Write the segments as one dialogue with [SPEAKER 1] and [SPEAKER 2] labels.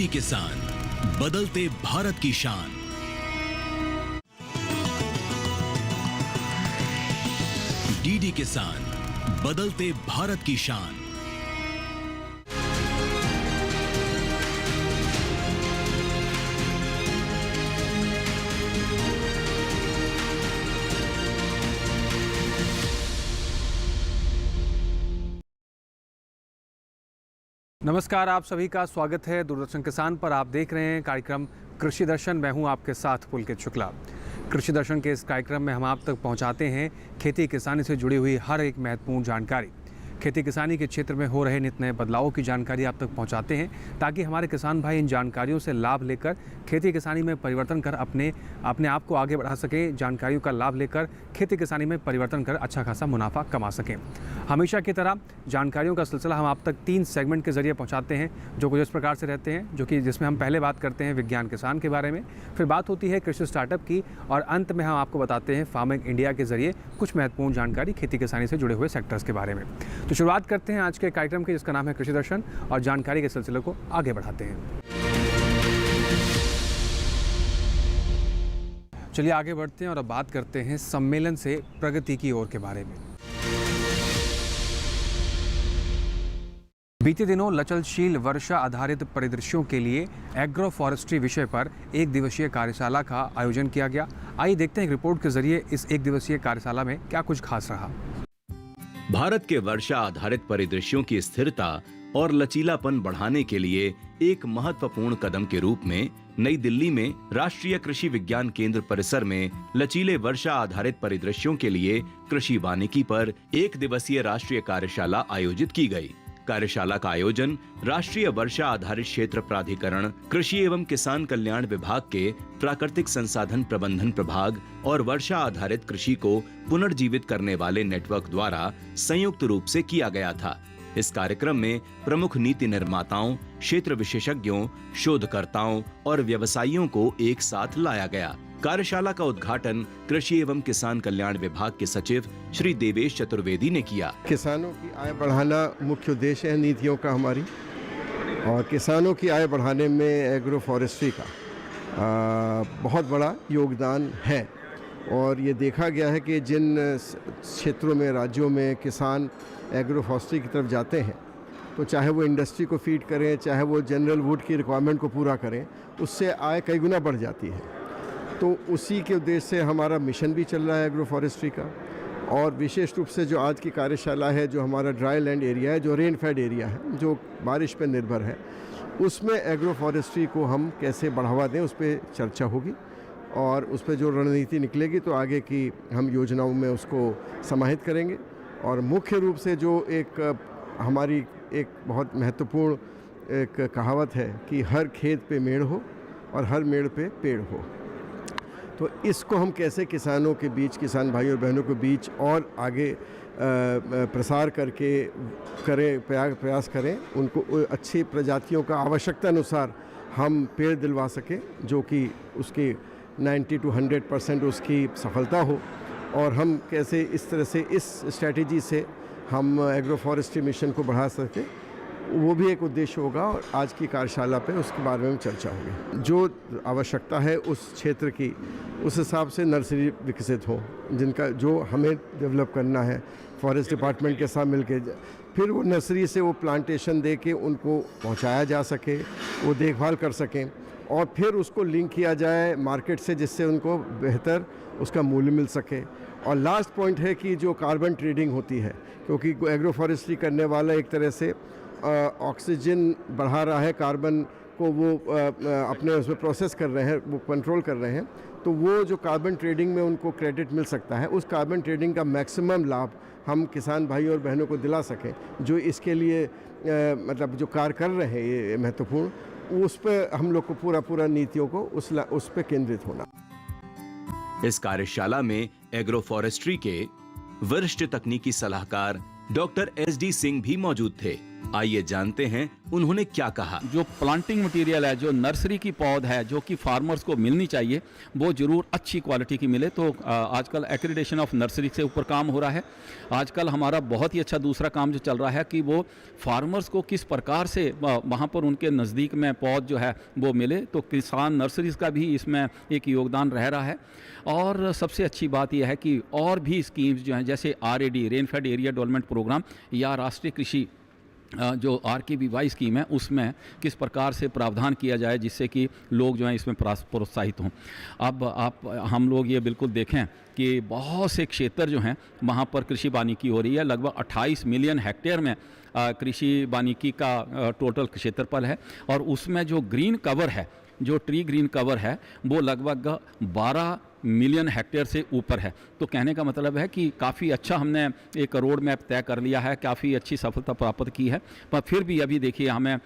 [SPEAKER 1] DD किसान, बदलते भारत की शान। डीडी किसान, बदलते भारत की शान।
[SPEAKER 2] नमस्कार, आप सभी का स्वागत है दूरदर्शन किसान पर। आप देख रहे हैं कार्यक्रम कृषि दर्शन। मैं हूं आपके साथ पुलकित शुक्ला। कृषि दर्शन के इस कार्यक्रम में हम आप तक पहुंचाते हैं खेती किसानी से जुड़ी हुई हर एक महत्वपूर्ण जानकारी। खेती किसानी के क्षेत्र में हो रहे नित नए बदलावों की जानकारी आप तक पहुंचाते हैं ताकि हमारे किसान भाई इन जानकारियों से लाभ लेकर खेती किसानी में परिवर्तन कर अपने आप को आगे बढ़ा सकें। जानकारियों का लाभ लेकर खेती किसानी में परिवर्तन कर अच्छा खासा मुनाफा कमा सकें। हमेशा की तरह जानकारियों का सिलसिला हम आप तक 3 सेगमेंट के जरिए पहुंचाते हैं जो कुछ इस प्रकार से रहते हैं, जिसमें हम पहले बात करते हैं विज्ञान किसान के बारे में, फिर बात होती है कृषि स्टार्टअप की, और अंत में हम आपको बताते हैं फार्मिंग इंडिया के जरिए कुछ महत्वपूर्ण जानकारी खेती किसानी से जुड़े हुए सेक्टर्स के बारे में। तो शुरुआत करते हैं आज के कार्यक्रम की, जिसका नाम है कृषि दर्शन, और जानकारी के सिलसिले को आगे बढ़ाते हैं। चलिए आगे बढ़ते हैं और अब बात करते हैं सम्मेलन से प्रगति की ओर के बारे में। बीते दिनों लचलशील वर्षा आधारित परिदृश्यों के लिए एग्रो फॉरेस्ट्री विषय पर 1 दिवसीय कार्यशाला का आयोजन किया गया। आइए देखते हैं एक रिपोर्ट के जरिए इस 1 दिवसीय कार्यशाला में क्या कुछ खास रहा।
[SPEAKER 3] भारत के वर्षा आधारित परिदृश्यों की स्थिरता और लचीलापन बढ़ाने के लिए एक महत्वपूर्ण कदम के रूप में नई दिल्ली में राष्ट्रीय कृषि विज्ञान केंद्र परिसर में लचीले वर्षा आधारित परिदृश्यों के लिए कृषि वानिकी पर 1 दिवसीय राष्ट्रीय कार्यशाला आयोजित की गई। कार्यशाला का आयोजन राष्ट्रीय वर्षा आधारित क्षेत्र प्राधिकरण, कृषि एवं किसान कल्याण विभाग के प्राकृतिक संसाधन प्रबंधन प्रभाग और वर्षा आधारित कृषि को पुनर्जीवित करने वाले नेटवर्क द्वारा संयुक्त रूप से किया गया था। इस कार्यक्रम में प्रमुख नीति निर्माताओं, क्षेत्र विशेषज्ञों, शोधकर्ताओं और व्यवसायियों को एक साथ लाया गया। कार्यशाला का उद्घाटन कृषि एवं किसान कल्याण विभाग के सचिव श्री देवेश चतुर्वेदी ने किया।
[SPEAKER 4] किसानों की आय बढ़ाना मुख्य उद्देश्य है नीतियों का हमारी, और किसानों की आय बढ़ाने में एग्रो फॉरेस्ट्री का बहुत बड़ा योगदान है। और ये देखा गया है कि जिन क्षेत्रों में, राज्यों में किसान एग्रो फॉरेस्ट्री की तरफ जाते हैं, तो चाहे वो इंडस्ट्री को फीड करें, चाहे वो जनरल वुड की रिक्वायरमेंट को पूरा करें, उससे आय कई गुना बढ़ जाती है। तो उसी के उद्देश्य से हमारा मिशन भी चल रहा है एग्रो फॉरेस्ट्री का। और विशेष रूप से जो आज की कार्यशाला है, जो हमारा ड्राई लैंड एरिया है, जो रेन फेड एरिया है, जो बारिश पर निर्भर है, उसमें एग्रो फॉरेस्ट्री को हम कैसे बढ़ावा दें, उस पर चर्चा होगी। और उस पर जो रणनीति निकलेगी तो आगे की हम योजनाओं में उसको समाहित करेंगे। और मुख्य रूप से जो एक हमारी एक बहुत महत्वपूर्ण एक कहावत है कि हर खेत पे मेड़ हो और हर मेड़ पे पेड़ हो, तो इसको हम कैसे किसानों के बीच, किसान भाइयों और बहनों के बीच और आगे प्रसार करके प्रयास करें, उनको अच्छी प्रजातियों का आवश्यकता अनुसार हम पेड़ दिलवा सकें, जो कि उसकी 90 to 100% उसकी सफलता हो। और हम कैसे इस तरह से इस स्ट्रैटेजी से हम एग्रो फॉरेस्ट्री मिशन को बढ़ा सकें, वो भी एक उद्देश्य होगा। और आज की कार्यशाला पे उसके बारे में चर्चा होगी। जो आवश्यकता है उस क्षेत्र की, उस हिसाब से नर्सरी विकसित हो, जिनका जो हमें डेवलप करना है फॉरेस्ट डिपार्टमेंट के साथ मिलके, फिर वो नर्सरी से वो प्लांटेशन दे के उनको पहुंचाया जा सके, वो देखभाल कर सकें, और फिर उसको लिंक किया जाए मार्केट से, जिससे उनको बेहतर उसका मूल्य मिल सके। और लास्ट पॉइंट है कि जो कार्बन ट्रेडिंग होती है, क्योंकि एग्रो फॉरेस्ट्री करने वाला एक तरह से ऑक्सीजन बढ़ा रहा है, कार्बन को वो अपने उसमें प्रोसेस कर रहे हैं, वो कंट्रोल कर रहे हैं, तो वो जो कार्बन ट्रेडिंग में उनको क्रेडिट मिल सकता है, उस कार्बन ट्रेडिंग का मैक्सिमम लाभ हम किसान भाई और बहनों को दिला सकें, जो इसके लिए मतलब जो कार्य कर रहे हैं ये महत्वपूर्ण, उस पर हम लोग को पूरा नीतियों को उस पर केंद्रित होना।
[SPEAKER 3] इस कार्यशाला में एग्रो फॉरेस्ट्री के वरिष्ठ तकनीकी सलाहकार डॉक्टर SD सिंह भी मौजूद थे। आइए जानते हैं उन्होंने क्या कहा।
[SPEAKER 5] जो प्लांटिंग मटेरियल है, जो नर्सरी की पौध है, जो कि फार्मर्स को मिलनी चाहिए, वो जरूर अच्छी क्वालिटी की मिले। तो आजकल एक्रेडिटेशन ऑफ नर्सरी से ऊपर काम हो रहा है। आजकल हमारा बहुत ही अच्छा दूसरा काम जो चल रहा है कि वो फार्मर्स को किस प्रकार से वहाँ पर उनके नज़दीक में पौध जो है वो मिले, तो किसान नर्सरीज़ का भी इसमें एक योगदान रह रहा है। और सबसे अच्छी बात यह है कि और भी स्कीम्स जो हैं, जैसे RAD rainfed area development programme या राष्ट्रीय कृषि जो RKVY स्कीम है, उसमें किस प्रकार से प्रावधान किया जाए जिससे कि लोग जो हैं इसमें प्रोत्साहित हों। अब हम लोग ये बिल्कुल देखें कि बहुत से क्षेत्र जो हैं वहाँ पर कृषि वानिकी हो रही है। लगभग 28 मिलियन हेक्टेयर में कृषि वानिकी का टोटल क्षेत्रफल है, और उसमें जो ग्रीन कवर है, जो ट्री ग्रीन कवर है, वो लगभग 12 मिलियन हेक्टेयर से ऊपर है। तो कहने का मतलब है कि काफ़ी अच्छा हमने एक रोड मैप तय कर लिया है, काफ़ी अच्छी सफलता प्राप्त की है। पर फिर भी अभी देखिए हमें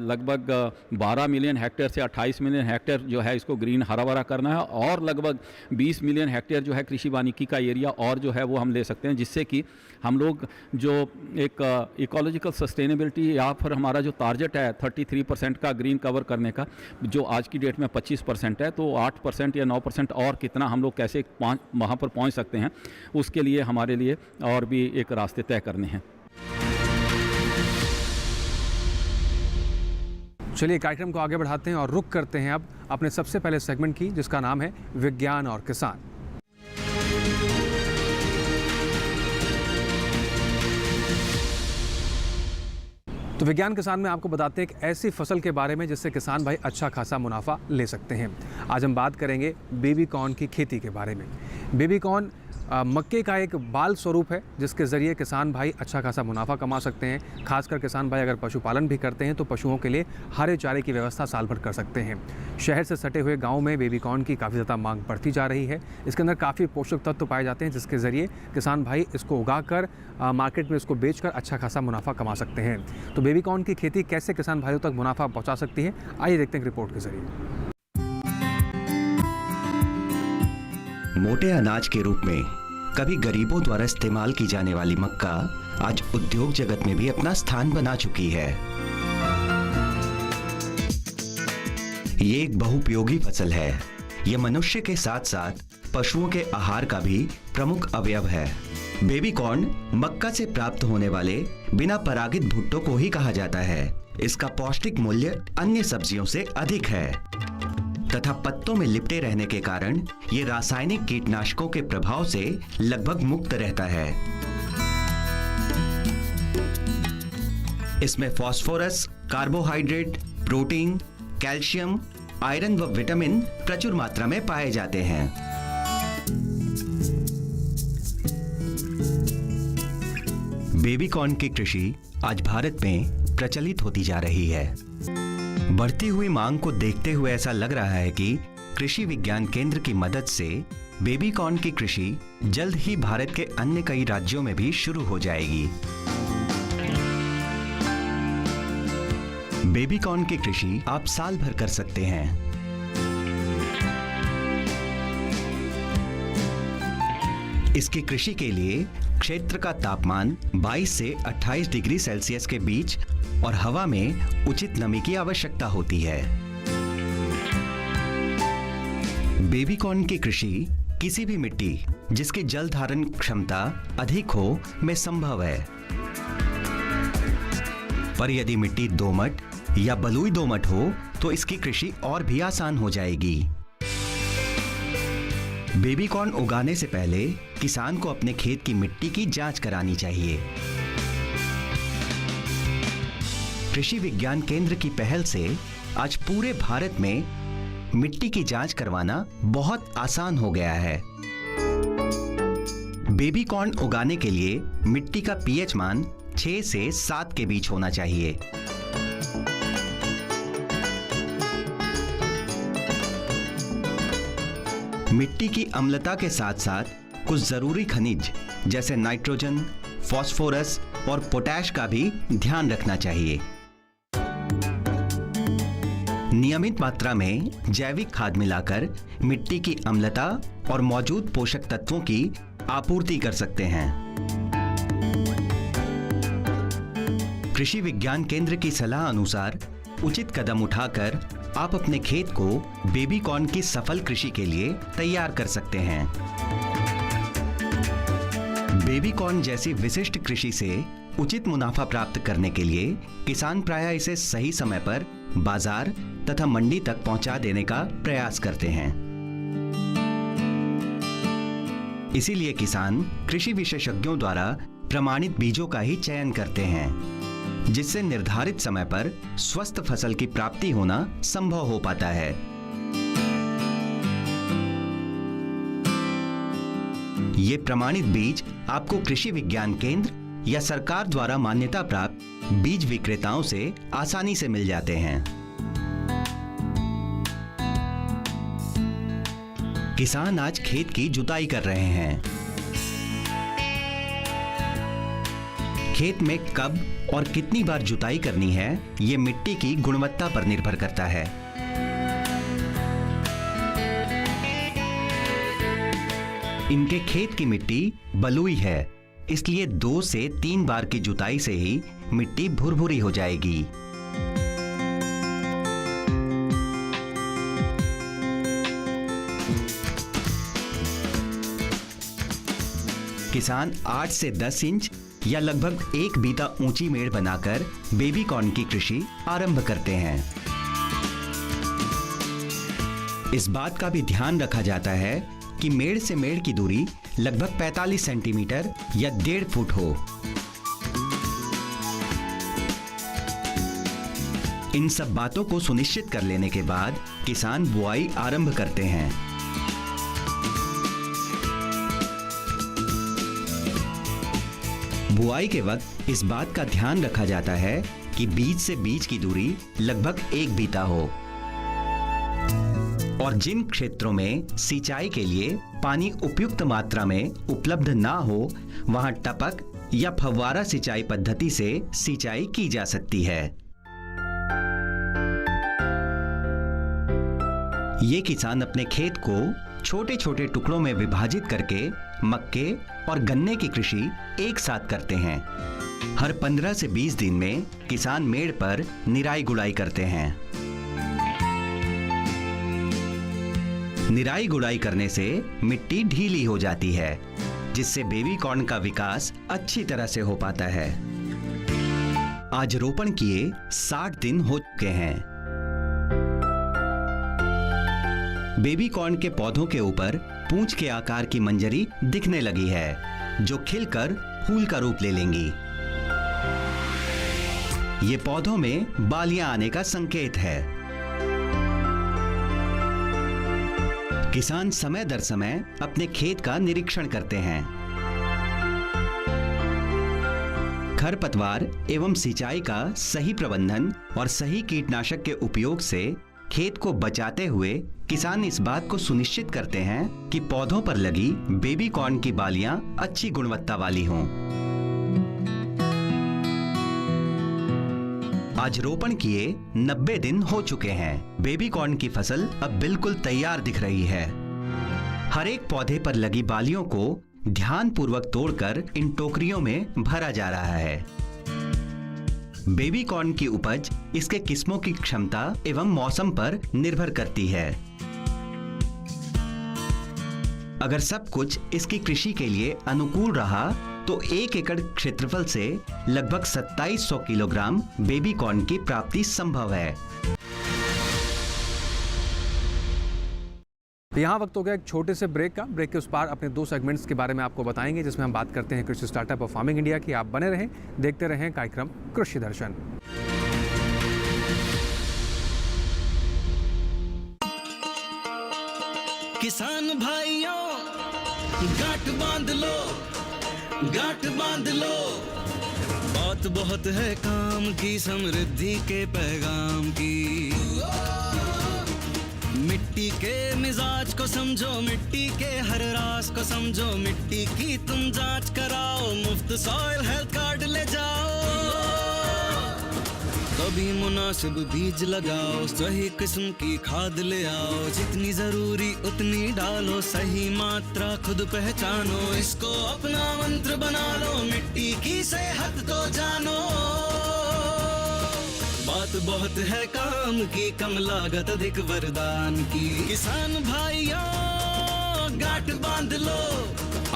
[SPEAKER 5] लगभग 12 मिलियन हेक्टेयर से 28 मिलियन हेक्टेयर जो है इसको ग्रीन हरा भरा करना है, और लगभग 20 मिलियन हेक्टेयर जो है कृषि वानिकी का एरिया और जो है वो हम ले सकते हैं, जिससे कि हम लोग जो एक इकोलॉजिकल सस्टेनेबिलिटी या फिर हमारा जो टारगेट है 33% का ग्रीन कवर करने का, जो आज की डेट में 25% है, तो 8% या 9% और कितना हम लोग कैसे वहाँ पर पहुँच सकते हैं, उसके लिए हमारे लिए और भी एक रास्ते तय करने हैं।
[SPEAKER 2] चलिए कार्यक्रम को आगे बढ़ाते हैं और रुक करते हैं अब अपने सबसे पहले सेगमेंट की, जिसका नाम है विज्ञान और किसान। तो विज्ञान किसान में आपको बताते हैं एक ऐसी फसल के बारे में जिससे किसान भाई अच्छा खासा मुनाफा ले सकते हैं। आज हम बात करेंगे बेबी कॉर्न की खेती के बारे में। बेबी कॉर्न मक्के का एक बाल स्वरूप है जिसके ज़रिए किसान भाई अच्छा खासा मुनाफा कमा सकते हैं। खासकर किसान भाई अगर पशुपालन भी करते हैं तो पशुओं के लिए हरे चारे की व्यवस्था साल भर कर सकते हैं। शहर से सटे हुए गांव में बेबी कॉर्न की काफ़ी ज़्यादा मांग बढ़ती जा रही है। इसके अंदर काफ़ी पोषक तत्व पाए जाते हैं जिसके ज़रिए किसान भाई इसको उगाकर मार्केट में इसको बेचकर अच्छा खासा मुनाफा कमा सकते हैं। तो बेबी कॉर्न की खेती कैसे किसान भाइयों तक मुनाफा पहुँचा सकती है, आइए देखते हैं रिपोर्ट के ज़रिए।
[SPEAKER 6] मोटे अनाज के रूप में कभी गरीबों द्वारा इस्तेमाल की जाने वाली मक्का आज उद्योग जगत में भी अपना स्थान बना चुकी है। ये एक बहुउपयोगी फसल है। ये मनुष्य के साथ साथ पशुओं के आहार का भी प्रमुख अवयव है। बेबी कॉर्न मक्का से प्राप्त होने वाले बिना परागित भुट्टो को ही कहा जाता है। इसका पौष्टिक मूल्य अन्य सब्जियों से अधिक है तथा पत्तों में लिपटे रहने के कारण ये रासायनिक कीटनाशकों के प्रभाव से लगभग मुक्त रहता है। इसमें phosphorus, carbohydrate, protein, calcium, iron व विटामिन प्रचुर मात्रा में पाए जाते हैं। बेबी कॉर्न की कृषि आज भारत में प्रचलित होती जा रही है। बढ़ती हुई मांग को देखते हुए ऐसा लग रहा है कि कृषि विज्ञान केंद्र की मदद से बेबी कॉर्न की कृषि जल्द ही भारत के अन्य कई राज्यों में भी शुरू हो जाएगी। बेबी कॉर्न की कृषि आप साल भर कर सकते हैं। इसकी कृषि के लिए क्षेत्र का तापमान 22 से 28 डिग्री सेल्सियस के बीच और हवा में उचित नमी की आवश्यकता होती है। बेबी कॉर्न की कृषि किसी भी मिट्टी जिसकी जल धारण क्षमता अधिक हो में संभव है। पर यदि मिट्टी दोमट या बलुई दोमट हो तो इसकी कृषि और भी आसान हो जाएगी। बेबी कॉर्न उगाने से पहले किसान को अपने खेत की मिट्टी की जांच करानी चाहिए। कृषि विज्ञान केंद्र की पहल से आज पूरे भारत में मिट्टी की जांच करवाना बहुत आसान हो गया है। बेबी कॉर्न उगाने के लिए मिट्टी का पीएच मान 6 से 7 के बीच होना चाहिए। मिट्टी की अम्लता के साथ साथ कुछ जरूरी खनिज जैसे नाइट्रोजन, फास्फोरस और पोटैश का भी ध्यान रखना चाहिए। नियमित मात्रा में जैविक खाद मिलाकर मिट्टी की अम्लता और मौजूद पोषक तत्वों की आपूर्ति कर सकते हैं। कृषि विज्ञान केंद्र की सलाह अनुसार उचित कदम उठाकर आप अपने खेत को बेबी कॉर्न की सफल कृषि के लिए तैयार कर सकते हैं। बेबी कॉर्न जैसी विशिष्ट कृषि से उचित मुनाफा प्राप्त करने के लिए किसान प्रायः इसे सही समय पर बाजार तथा मंडी तक पहुंचा देने का प्रयास करते हैं। इसीलिए किसान कृषि विशेषज्ञों द्वारा प्रमाणित बीजों का ही चयन करते हैं, जिससे निर्धारित समय पर स्वस्थ फसल की प्राप्ति होना संभव हो पाता है। ये प्रमाणित बीज आपको कृषि विज्ञान केंद्र या सरकार द्वारा मान्यता प्राप्त बीज विक्रेताओं से आसानी से मिल जाते हैं। किसान आज खेत की जुताई कर रहे हैं। खेत में कब और कितनी बार जुताई करनी है, ये मिट्टी की गुणवत्ता पर निर्भर करता है। इनके खेत की मिट्टी बलुई है, इसलिए 2 से 3 बार की जुताई से ही मिट्टी भुरभुरी हो जाएगी। किसान 8 से 10 इंच या लगभग 1 बीता ऊंची मेड़ बनाकर बेबी कॉर्न की कृषि आरंभ करते हैं। इस बात का भी ध्यान रखा जाता है कि मेड़ से मेड़ की दूरी लगभग 45 सेंटीमीटर या 1.5 फुट हो। इन सब बातों को सुनिश्चित कर लेने के बाद किसान बुआई आरंभ करते हैं। बुआई के वक्त इस बात का ध्यान रखा जाता है कि बीज से बीज की दूरी लगभग 1 बीता हो और जिन क्षेत्रों में सिंचाई के लिए पानी उपयुक्त मात्रा में उपलब्ध ना हो, वहां टपक या फव्वारा सिंचाई पद्धति से सिंचाई की जा सकती है। ये किसान अपने खेत को छोटे छोटे टुकड़ों में विभाजित करके मक्के और गन्ने की कृषि एक साथ करते हैं। हर 15 से 20 दिन में किसान मेड़ पर निराई गुड़ाई करते हैं। निराई गुड़ाई करने से मिट्टी ढीली हो जाती है, जिससे बेबी कॉर्न का विकास अच्छी तरह से हो पाता है। आज रोपण किए 60 दिन हो चुके हैं। बेबी कॉर्न के पौधों के ऊपर पूंछ के आकार की मंजरी दिखने लगी है, जो खिलकर फूल का रूप ले लेंगी। ये पौधों में बालियां आने का संकेत है। किसान समय दर समय अपने खेत का निरीक्षण करते हैं। खरपतवार एवं सिंचाई का सही प्रबंधन और सही कीटनाशक के उपयोग से खेत को बचाते हुए किसान इस बात को सुनिश्चित करते हैं कि पौधों पर लगी बेबी कॉर्न की बालियां अच्छी गुणवत्ता वाली हों। आज रोपण किए 90 दिन हो चुके हैं। बेबी कॉर्न की फसल अब बिल्कुल तैयार दिख रही है। हर एक पौधे पर लगी बालियों को ध्यानपूर्वक तोड़कर इन टोकरियों में भरा जा रहा है। बेबी कॉर्न की उपज इसके किस्मों की क्षमता एवं मौसम पर निर्भर करती है। अगर सब कुछ इसकी कृषि के लिए अनुकूल रहा तो 1 एकड़ क्षेत्रफल से लगभग 2700 किलोग्राम बेबी कॉर्न की प्राप्ति संभव है।
[SPEAKER 2] यहाँ वक्त हो गया एक छोटे से ब्रेक का। ब्रेक के उस पार अपने 2 सेगमेंट्स के बारे में आपको बताएंगे, जिसमें हम बात करते हैं कृषि स्टार्टअप और फार्मिंग इंडिया की। आप बने रहें, देखते रहें कार्यक्रम कृषि दर्शन।
[SPEAKER 7] किसान भाइयों गांठ बांध लो, गांठ बांध लो। बात बहुत है काम की, समृद्धि के पैगाम की। मिट्टी के मिजाज को समझो, मिट्टी के हर राज को समझो। मिट्टी की तुम जांच कराओ, मुफ्त सॉइल हेल्थ कार्ड ले जाओ। कभी मुनासिब बीज लगाओ, सही किस्म की खाद ले आओ। जितनी जरूरी उतनी डालो, सही मात्रा खुद पहचानो। इसको अपना मंत्र बना लो, मिट्टी की सेहत तो जानो। बहुत है काम की, कम लागत अधिक वरदान की। किसान भाइयों गांठ बांध लो,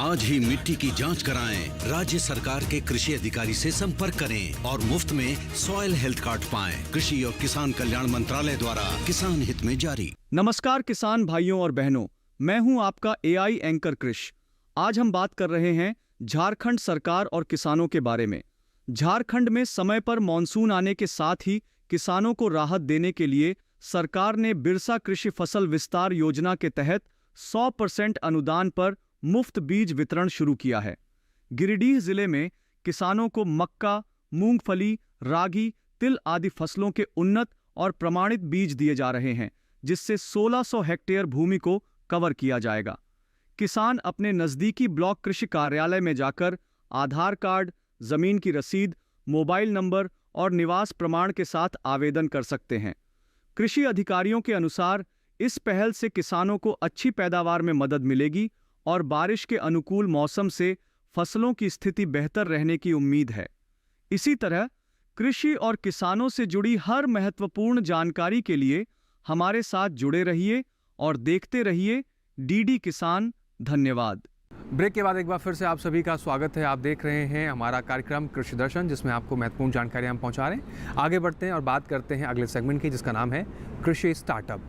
[SPEAKER 1] आज ही मिट्टी की जांच कराएं। राज्य सरकार के कृषि अधिकारी से संपर्क करें और मुफ्त में सॉइल हेल्थ कार्ड पाएं। कृषि और किसान कल्याण मंत्रालय द्वारा किसान हित में जारी।
[SPEAKER 8] नमस्कार किसान भाइयों और बहनों, मैं हूं आपका एआई एंकर कृष। आज हम बात कर रहे हैं झारखंड सरकार और किसानों के बारे में। झारखंड में समय पर मानसून आने के साथ ही किसानों को राहत देने के लिए सरकार ने बिरसा कृषि फसल विस्तार योजना के तहत 100% अनुदान पर मुफ्त बीज वितरण शुरू किया है। गिरिडीह जिले में किसानों को मक्का, मूंगफली, रागी, तिल आदि फसलों के उन्नत और प्रमाणित बीज दिए जा रहे हैं, जिससे 1600 हेक्टेयर भूमि को कवर किया जाएगा। किसान अपने नज़दीकी ब्लॉक कृषि कार्यालय में जाकर आधार कार्ड, जमीन की रसीद, मोबाइल नंबर और निवास प्रमाण के साथ आवेदन कर सकते हैं। कृषि अधिकारियों के अनुसार इस पहल से किसानों को अच्छी पैदावार में मदद मिलेगी और बारिश के अनुकूल मौसम से फसलों की स्थिति बेहतर रहने की उम्मीद है। इसी तरह कृषि और किसानों से जुड़ी हर महत्वपूर्ण जानकारी के लिए हमारे साथ जुड़े रहिए और देखते रहिए डीडी किसान। धन्यवाद।
[SPEAKER 2] ब्रेक के बाद एक बार फिर से आप सभी का स्वागत है। आप देख रहे हैं हमारा कार्यक्रम कृषि दर्शन, जिसमें आपको महत्वपूर्ण जानकारी हम पहुंचा रहे हैं। आगे बढ़ते हैं और बात करते हैं अगले सेगमेंट की, जिसका नाम है कृषि स्टार्टअप।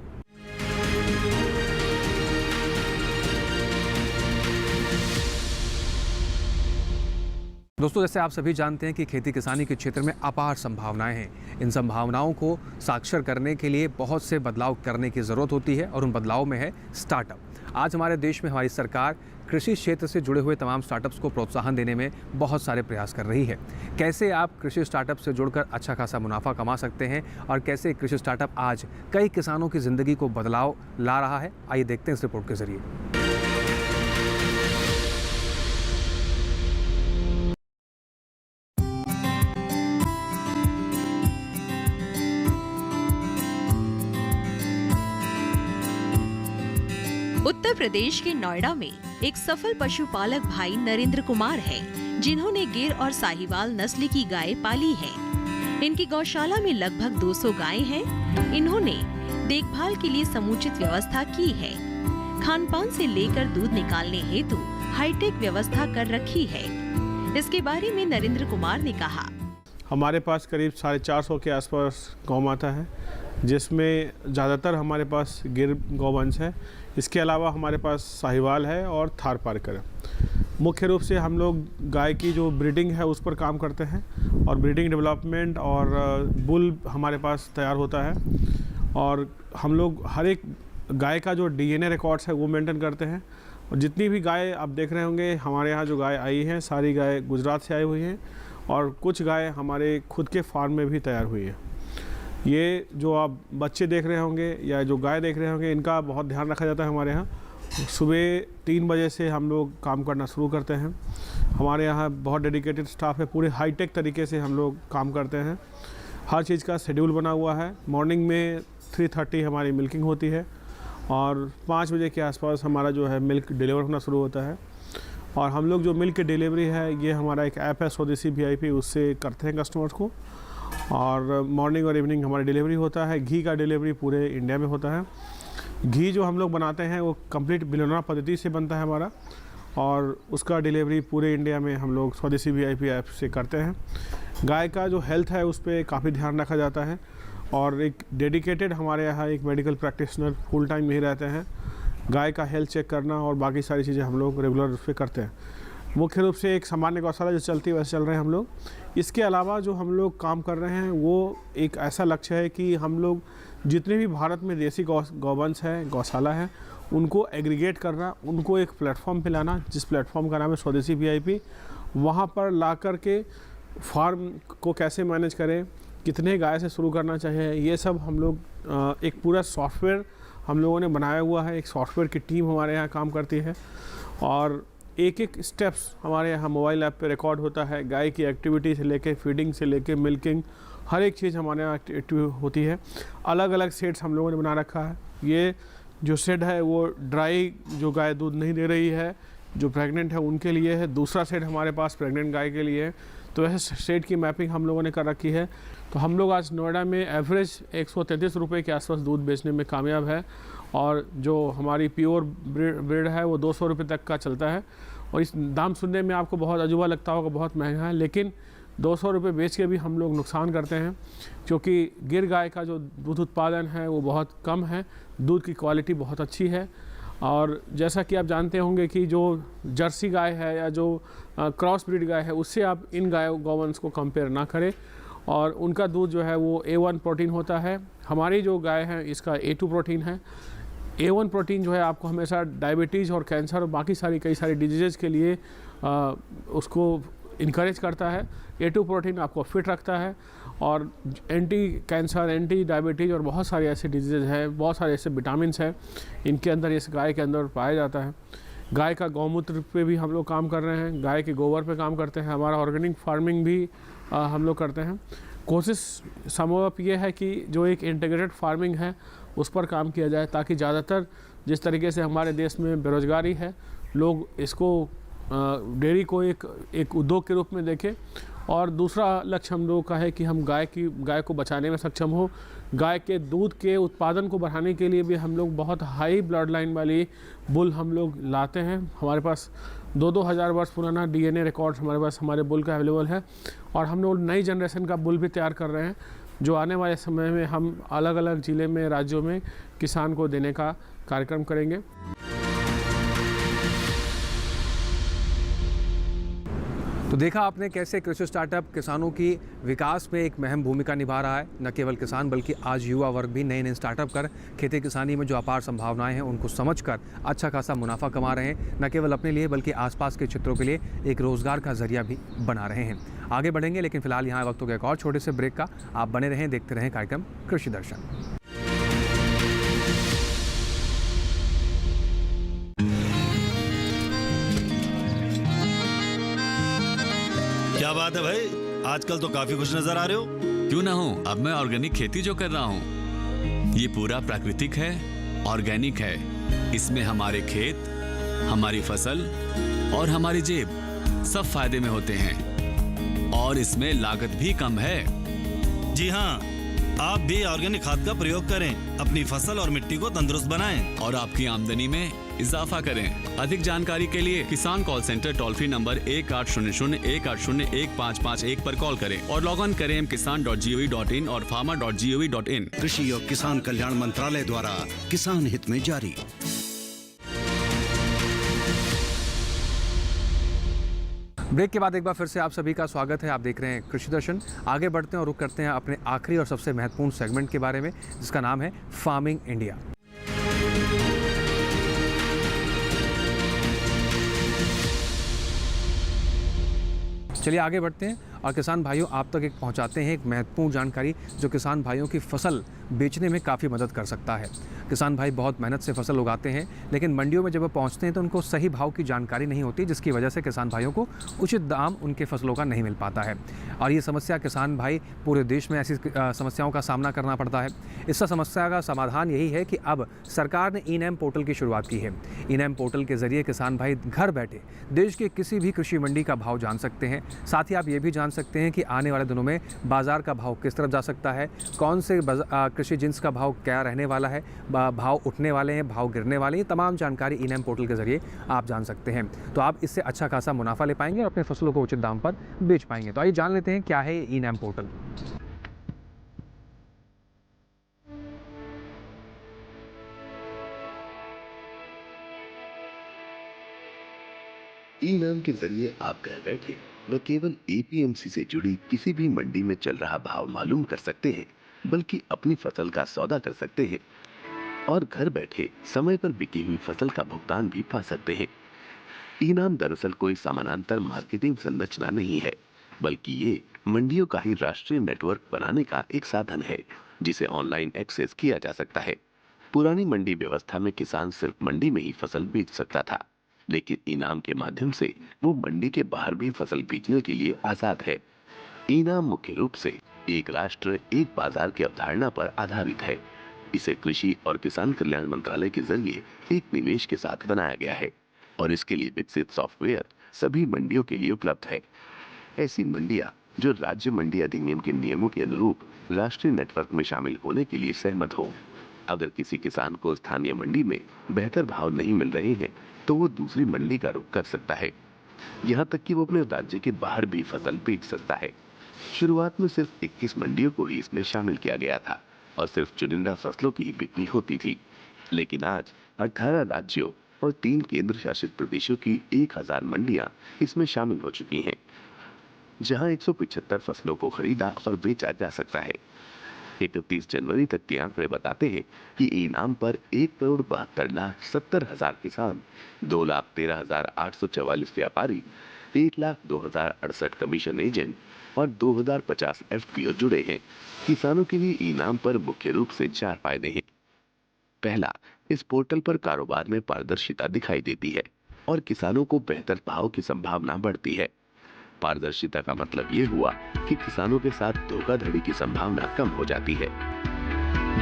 [SPEAKER 2] दोस्तों, जैसे आप सभी जानते हैं कि खेती किसानी के क्षेत्र में अपार संभावनाएं हैं। इन संभावनाओं को साक्षर करने के लिए बहुत से बदलाव करने की ज़रूरत होती है और उन बदलाव में है स्टार्टअप। आज हमारे देश में हमारी सरकार कृषि क्षेत्र से जुड़े हुए तमाम स्टार्टअप्स को प्रोत्साहन देने में बहुत सारे प्रयास कर रही है। कैसे आप कृषि स्टार्टअप से जुड़कर अच्छा खासा मुनाफा कमा सकते हैं और कैसे कृषि स्टार्टअप आज कई किसानों की ज़िंदगी को बदलाव ला रहा है, आइए देखते हैं इस रिपोर्ट के ज़रिए।
[SPEAKER 9] उत्तर प्रदेश के नोएडा में एक सफल पशुपालक भाई नरेंद्र कुमार हैं, जिन्होंने गिर और साहिवाल नस्ल की गाय पाली है। इनकी गौशाला में लगभग 200 गायें हैं। इन्होंने देखभाल के लिए समुचित व्यवस्था की है। खानपान से लेकर दूध निकालने हेतु हाईटेक व्यवस्था कर रखी है। इसके बारे में नरेंद्र कुमार ने कहा,
[SPEAKER 10] हमारे पास करीब 450 के आसपास गौ माता है, जिसमें ज़्यादातर हमारे पास गिर गौवंश है। इसके अलावा हमारे पास साहिवाल है और थारपारकर है। मुख्य रूप से हम लोग गाय की जो ब्रीडिंग है उस पर काम करते हैं और ब्रीडिंग डेवलपमेंट और बुल हमारे पास तैयार होता है। और हम लोग हर एक गाय का जो डीएनए रिकॉर्ड्स है वो मेंटेन करते हैं। और जितनी भी गाय आप देख रहे होंगे, हमारे यहाँ जो गाय आई हैं सारी गाय गुजरात से आई हुई हैं और कुछ गाय हमारे खुद के फार्म में भी तैयार हुई हैं। ये जो आप बच्चे देख रहे होंगे या जो गाय देख रहे होंगे, इनका बहुत ध्यान रखा जाता है हमारे यहाँ। सुबह 3 बजे से हम लोग काम करना शुरू करते हैं। हमारे यहाँ बहुत डेडिकेटेड स्टाफ है, पूरे हाईटेक तरीके से हम लोग काम करते हैं। हर चीज़ का शेड्यूल बना हुआ है। मॉर्निंग में 3:30 हमारी मिल्किंग होती है और 5 बजे के आसपास हमारा जो है मिल्क डिलीवर होना शुरू होता है। और हम लोग जो मिल्क की डिलीवरी है, ये हमारा एक ऐप है स्वदेशी VIP, उससे करते हैं कस्टमर्स को। और मॉर्निंग और इवनिंग हमारी डिलीवरी होता है। घी का डिलीवरी पूरे इंडिया में होता है। घी जो हम लोग बनाते हैं वो कंप्लीट बिलोना पद्धति से बनता है हमारा, और उसका डिलीवरी पूरे इंडिया में हम लोग स्वदेशी VIP ऐप से करते हैं। गाय का जो हेल्थ है उस पर काफ़ी ध्यान रखा जाता है और एक डेडिकेटेड हमारे यहाँ एक मेडिकल प्रैक्टिशनर फुल टाइम में ही रहते हैं। गाय का हेल्थ चेक करना और बाकी सारी चीज़ें हम लोग रेगुलर उस पर करते हैं। मुख्य रूप से एक सामान्य गौशाला जो चलती है वैसे चल रहे हैं हम लोग। इसके अलावा जो हम लोग काम कर रहे हैं वो एक ऐसा लक्ष्य है कि हम लोग जितने भी भारत में देसी गौवंश है, गौशाला है, उनको एग्रीगेट करना, उनको एक प्लेटफॉर्म पे लाना, जिस प्लेटफॉर्म का नाम है स्वदेशी VIP। वहाँ पर ला कर के फार्म को कैसे मैनेज करें, कितने गाय से शुरू करना चाहिए, ये सब हम लोग एक पूरा सॉफ्टवेयर हम लोगों ने बनाया हुआ है। एक सॉफ्टवेयर की टीम हमारे यहाँ काम करती है और एक एक स्टेप्स हमारे यहाँ मोबाइल ऐप पे रिकॉर्ड होता है। गाय की एक्टिविटी से लेके फीडिंग से लेके मिल्किंग, हर एक चीज़ हमारे यहाँ एक्टिव होती है। अलग अलग सेट्स हम लोगों ने बना रखा है। ये जो सेट है वो ड्राई, जो गाय दूध नहीं दे रही है, जो प्रेग्नेंट है उनके लिए है। दूसरा सेट हमारे पास प्रेग्नेंट गाय के लिए है। तो ऐसे स्टेट की मैपिंग हम लोगों ने कर रखी है। तो हम लोग आज नोएडा में एवरेज 133 रुपये के आसपास दूध बेचने में कामयाब है, और जो हमारी प्योर ब्रीड है वो 200 रुपये तक का चलता है। और इस दाम सुनने में आपको बहुत अजूबा लगता होगा, बहुत महंगा है, लेकिन 200 रुपये बेच के भी हम लोग नुकसान करते हैं, क्योंकि गिर गाय का जो दूध उत्पादन है वो बहुत कम है, दूध की क्वालिटी बहुत अच्छी है। और जैसा कि आप जानते होंगे कि जो जर्सी गाय है या जो क्रॉस ब्रीड गाय है, उससे आप इन गौवंश को कंपेयर ना करें, और उनका दूध जो है वो A1 प्रोटीन होता है। हमारी जो गाय है इसका A2 प्रोटीन है। A1 प्रोटीन जो है आपको हमेशा डायबिटीज़ और कैंसर और बाकी कई सारी डिजीज़ के लिए उसको इनकरेज करता है। A2 प्रोटीन आपको फिट रखता है और एंटी कैंसर, एंटी डायबिटीज़ और बहुत सारे ऐसे डिजीज़ हैं, बहुत सारे ऐसे विटामिन्स हैं इनके अंदर, इस गाय के अंदर पाया जाता है। गाय का गौमूत्र पे भी हम लोग काम कर रहे हैं, गाय के गोबर पे काम करते हैं, हमारा ऑर्गेनिक फार्मिंग भी हम लोग करते हैं। कोशिश संभव ये है कि जो एक इंटीग्रेटेड फार्मिंग है उस पर काम किया जाए, ताकि ज़्यादातर जिस तरीके से हमारे देश में बेरोज़गारी है, लोग इसको डेयरी को एक उद्योग के रूप में देखें। और दूसरा लक्ष्य हम लोगों का है कि हम गाय को बचाने में सक्षम हो। गाय के दूध के उत्पादन को बढ़ाने के लिए भी हम लोग बहुत हाई ब्लड लाइन वाली बुल हम लोग लाते हैं। हमारे पास 2-2 हज़ार वर्ष पुराना DNA रिकॉर्ड हमारे पास हमारे बुल का अवेलेबल है, और हम लोग नई जनरेशन का बुल भी तैयार कर रहे हैं, जो आने वाले समय में हम अलग अलग ज़िले में, राज्यों में किसान को देने का कार्यक्रम करेंगे।
[SPEAKER 2] तो देखा आपने कैसे कृषि स्टार्टअप किसानों की विकास में एक अहम भूमिका निभा रहा है। न केवल किसान बल्कि आज युवा वर्ग भी नए नए स्टार्टअप कर खेती किसानी में जो अपार संभावनाएं हैं उनको समझकर अच्छा खासा मुनाफा कमा रहे हैं, न केवल अपने लिए बल्कि आसपास के क्षेत्रों के लिए एक रोजगार का जरिया भी बना रहे हैं। आगे बढ़ेंगे, लेकिन फिलहाल यहाँ वक्त हो गया एक और छोटे से ब्रेक का। आप बने रहें, देखते रहें कार्यक्रम कृषि दर्शन।
[SPEAKER 11] क्या बात है भाई, आजकल तो काफी खुश नजर आ रहे हो।
[SPEAKER 12] क्यों ना हो, अब मैं ऑर्गेनिक खेती जो कर रहा हूँ ये पूरा प्राकृतिक है, ऑर्गेनिक है। इसमें हमारे खेत, हमारी फसल और हमारी जेब सब फायदे में होते हैं, और इसमें लागत भी कम है।
[SPEAKER 11] जी हाँ, आप भी ऑर्गेनिक खाद का प्रयोग करें, अपनी फसल और मिट्टी को तंदुरुस्त बनाएं
[SPEAKER 12] और आपकी आमदनी में इजाफा करें। अधिक जानकारी के लिए किसान call centre toll free number 1800-180-1551 पर कॉल करें और लॉग ऑन करें kisan.gov.in और farmer.gov.in।
[SPEAKER 1] कृषि और किसान कल्याण मंत्रालय द्वारा किसान हित में जारी।
[SPEAKER 2] ब्रेक के बाद एक बार फिर से आप सभी का स्वागत है। आप देख रहे हैं कृषि दर्शन। आगे बढ़ते हैं और रुक करते हैं अपने आखिरी और सबसे महत्वपूर्ण सेगमेंट के बारे में, जिसका नाम है फार्मिंग इंडिया। चलिए आगे बढ़ते हैं और किसान भाइयों आप तक एक पहुंचाते हैं एक महत्वपूर्ण जानकारी जो किसान भाइयों की फसल बेचने में काफ़ी मदद कर सकता है। किसान भाई बहुत मेहनत से फसल उगाते हैं, लेकिन मंडियों में जब वो पहुंचते हैं तो उनको सही भाव की जानकारी नहीं होती, जिसकी वजह से किसान भाइयों को उचित दाम उनके फसलों का नहीं मिल पाता है। और ये समस्या किसान भाई पूरे देश में ऐसी समस्याओं का सामना करना पड़ता है। इस समस्या का समाधान यही है कि अब सरकार ने ई-नैम पोर्टल की शुरुआत की है। ई-नैम पोर्टल के जरिए किसान भाई घर बैठे देश के किसी भी कृषि मंडी का भाव जान सकते हैं। साथ ही आप ये भी जान सकते हैं कि आने वाले दिनों में बाजार का भाव किस तरफ जा सकता है, कौन से कृषि जिन्स का भाव क्या रहने वाला है, भाव उठने वाले हैं, भाव गिरने वाले हैं। तमाम जानकारी ई-नैम पोर्टल के जरिए आप जान सकते हैं। तो आप इससे अच्छा खासा मुनाफा ले पाएंगे और अपने फसलों को उचित दाम पर बेच पाएंगे। तो आइए जान लेते हैं क्या है ये ई-नैम पोर्टल।
[SPEAKER 13] ई-नैम के जरिए आप घर बैठे न केवल एपीएमसी से जुड़ी किसी भी मंडी में चल रहा भाव मालूम कर सकते हैं, बल्कि अपनी फसल का सौदा कर सकते हैं और घर बैठे समय पर बिकी हुई फसल का भुगतान भी पा सकते हैं। ई-नैम दरअसल कोई समानांतर मार्केटिंग संरचना नहीं है, बल्कि ये मंडियों का ही राष्ट्रीय नेटवर्क बनाने का एक साधन है, जिसे ऑनलाइन एक्सेस किया जा सकता है। पुरानी मंडी व्यवस्था में किसान सिर्फ मंडी में ही फसल बेच सकता था, लेकिन ई-नैम के माध्यम से वो मंडी के बाहर भी फसल बेचने के लिए आजाद है। ई-नैम मुख्य रूप से एक राष्ट्र एक बाजार की अवधारणा पर आधारित है। इसे कृषि और किसान कल्याण मंत्रालय के जरिए एक निवेश के साथ बनाया गया है और इसके लिए विकसित सॉफ्टवेयर सभी मंडियों के लिए उपलब्ध है। ऐसी मंडियां जो राज्य मंडी अधिनियम के नियमों के अनुरूप राष्ट्रीय नेटवर्क में शामिल होने के लिए सहमत हो। अगर किसी किसान को स्थानीय मंडी में बेहतर भाव नहीं मिल रहे हैं तो वो दूसरी मंडी का रुख कर सकता है। यहाँ तक कि वो अपने राज्य के बाहर भी फसल बेच सकता है। शुरुआत में सिर्फ 21 मंडियों को ही इसमें शामिल किया गया था और सिर्फ चुनिंदा फसलों की ही बिक्री होती थी, लेकिन आज 18 राज्यों और 3 केंद्र शासित प्रदेशों की 1000 मंडियां इसमें शामिल हो चुकी हैं, जहां 175 फसलों को खरीदा और बेचा जा सकता है। 31 जनवरी तक के आंकड़े बताते हैं कि इनाम पर 1,72,70,000 किसान, 2,13,844 व्यापारी, 1,02,068 कमीशन एजेंट और 2,050 FPO जुड़े हैं। किसानों के लिए इनाम पर मुख्य रूप से 4 फायदे हैं। पहला, इस पोर्टल पर कारोबार में पारदर्शिता दिखाई देती है और किसानों को बेहतर भाव की संभावना बढ़ती है। पारदर्शिता का मतलब ये हुआ कि किसानों के साथ धोखाधड़ी की संभावना कम हो जाती है।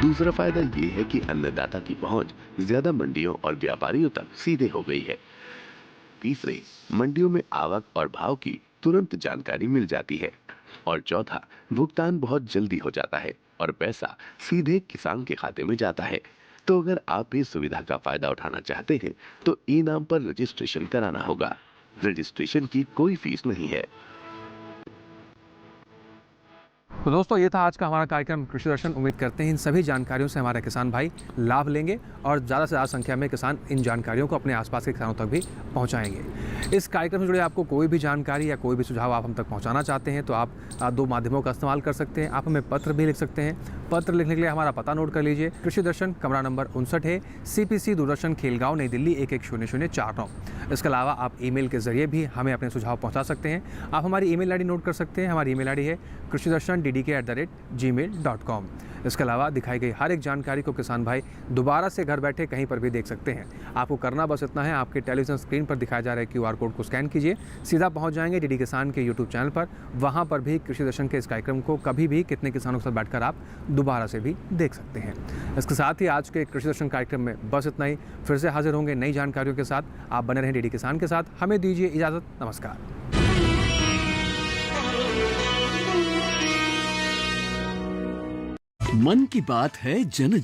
[SPEAKER 13] दूसरा फायदा ये है कि अन्नदाता की पहुंच ज्यादा मंडियों और व्यापारियों तक सीधे हो गई है। तीसरे, मंडियों में आवक और भाव की तुरंत जानकारी मिल जाती है। और चौथा, भुगतान बहुत जल्दी हो जाता है और पैसा सीधे किसान के खाते में जाता है। तो अगर आप इस सुविधा का फायदा उठाना चाहते हैं तो ई-नाम पर रजिस्ट्रेशन कराना होगा। रजिस्ट्रेशन की कोई फीस नहीं है।
[SPEAKER 2] तो दोस्तों, ये था आज का हमारा कार्यक्रम कृषि दर्शन। उम्मीद करते हैं इन सभी जानकारियों से हमारे किसान भाई लाभ लेंगे और ज़्यादा से ज़्यादा संख्या में किसान इन जानकारियों को अपने आसपास के किसानों तक भी पहुंचाएंगे। इस कार्यक्रम से जुड़े आपको कोई भी जानकारी या कोई भी सुझाव आप हम तक पहुंचाना चाहते हैं तो आप 2 माध्यमों का इस्तेमाल कर सकते हैं। आप हमें पत्र भी लिख सकते हैं। पत्र लिखने के लिए हमारा पता नोट कर लीजिए। कृषि दर्शन, कमरा नंबर 59 है, CPC दूरदर्शन, खेलगांव, नई दिल्ली 110049। इसके अलावा आप ईमेल के जरिए भी हमें अपने सुझाव पहुंचा सकते हैं। आप हमारी ईमेल आईडी नोट कर सकते हैं। हमारी ईमेल आईडी है krishidarshan@gmail.com। इसके अलावा दिखाई गई हर एक जानकारी को किसान भाई दोबारा से घर बैठे कहीं पर भी देख सकते हैं। आपको करना बस इतना है, आपके टेलीविजन स्क्रीन पर दिखाया जा रहा है QR कोड को स्कैन कीजिए, सीधा पहुंच जाएंगे DD किसान के YouTube चैनल पर। वहां पर भी कृषि दर्शन के इस कार्यक्रम को कभी भी कितने किसानों के साथ बैठकर आप दोबारा से भी देख सकते हैं। इसके साथ ही आज के कृषि दर्शन कार्यक्रम में बस इतना ही। फिर से हाजिर होंगे नई जानकारियों के साथ। आप बने रहें DD किसान के साथ। हमें दीजिए इजाज़त। नमस्कार।
[SPEAKER 14] मन की बात है जन जन